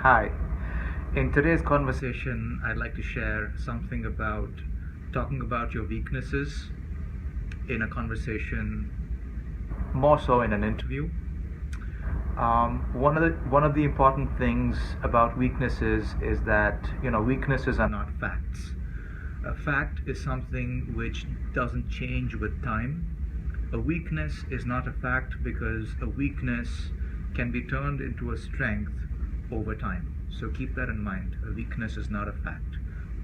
Hi. In today's conversation, I'd like to share something about talking about your weaknesses in a conversation, more so in an interview. One of the important things about weaknesses is that weaknesses are not facts. A fact is something which doesn't change with time. A weakness is not a fact because a weakness can be turned into a strength over time. So keep that in mind. A weakness is not a fact.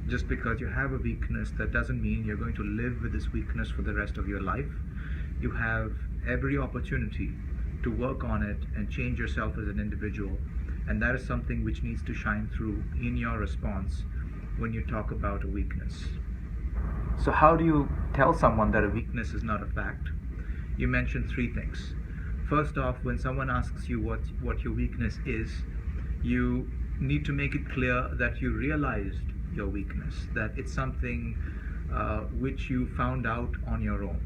Just because you have a weakness, that doesn't mean you're going to live with this weakness for the rest of your life. You have every opportunity to work on it and change yourself as an individual. And that is something which needs to shine through in your response when you talk about a weakness. So how do you tell someone that a weakness is not a fact? You mentioned three things. First off, when someone asks you what your weakness is, you need to make it clear that you realized your weakness, that it's something which you found out on your own.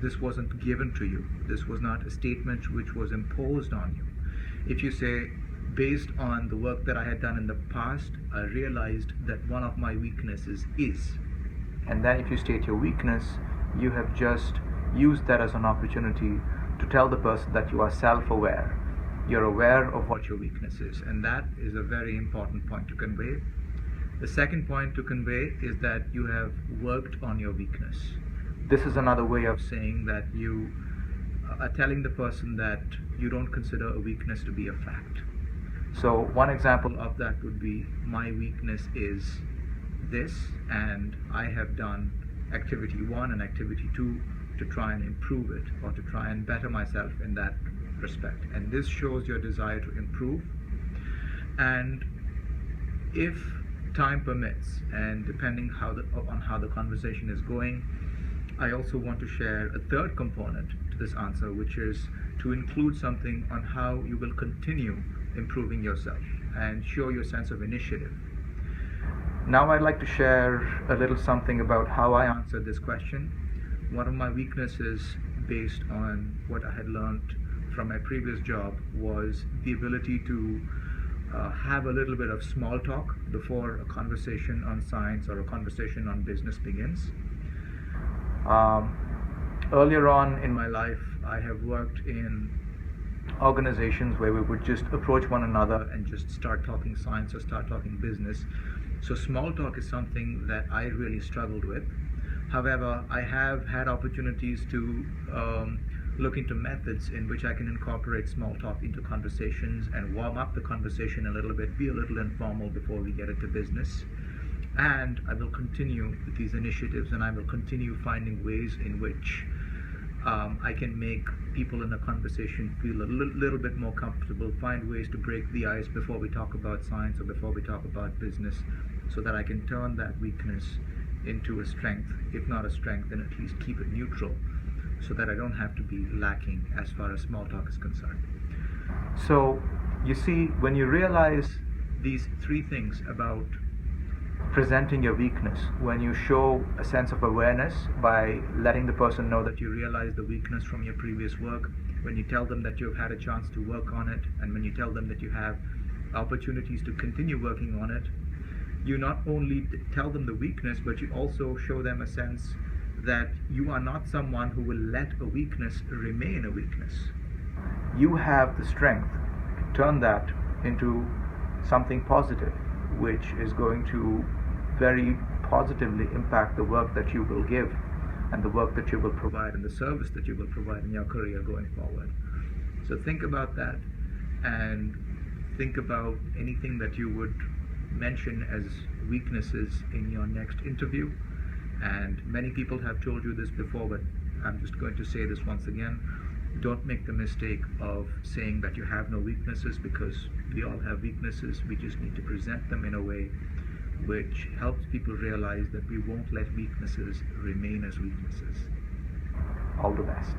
This wasn't given to you. This was not a statement which was imposed on you. If you say, based on the work that I had done in the past, I realized that one of my weaknesses is. And then if you state your weakness, you have just used that as an opportunity to tell the person that you are self-aware. You're aware of what your weakness is, and that is a very important point to convey. The second point to convey is that you have worked on your weakness. This is another way of saying that you are telling the person that you don't consider a weakness to be a fact. So one example of that would be, my weakness is this, and I have done activity 1 and activity 2 to try and improve it, or to try and better myself in that respect. And this shows your desire to improve. And if time permits, and depending on how the conversation is going, I also want to share a third component to this answer, which is to include something on how you will continue improving yourself and show your sense of initiative. Now I'd like to share a little something about how I answered this question. One of my weaknesses, based on what I had learned from my previous job, was the ability to have a little bit of small talk before a conversation on science or a conversation on business begins. Earlier on in my life, I have worked in organizations where we would just approach one another and just start talking science or start talking business. So small talk is something that I really struggled with. However, I have had opportunities to look into methods in which I can incorporate small talk into conversations and warm up the conversation a little bit, be a little informal before we get into business. And I will continue with these initiatives, and I will continue finding ways in which I can make people in a conversation feel a little bit more comfortable, find ways to break the ice before we talk about science or before we talk about business, so that I can turn that weakness into a strength. If not a strength, then at least keep it neutral, so that I don't have to be lacking as far as small talk is concerned. So you see, when you realize these three things about presenting your weakness, when you show a sense of awareness by letting the person know that you realize the weakness from your previous work, when you tell them that you've had a chance to work on it, and when you tell them that you have opportunities to continue working on it, you not only tell them the weakness, but you also show them a sense that you are not someone who will let a weakness remain a weakness. You have the strength to turn that into something positive, which is going to very positively impact the work that you will give, and the work that you will provide, and the service that you will provide in your career going forward. So think about that, and think about anything that you would mention as weaknesses in your next interview. And many people have told you this before, but I'm just going to say this once again. Don't make the mistake of saying that you have no weaknesses, because we all have weaknesses. We just need to present them in a way which helps people realize that we won't let weaknesses remain as weaknesses. All the best.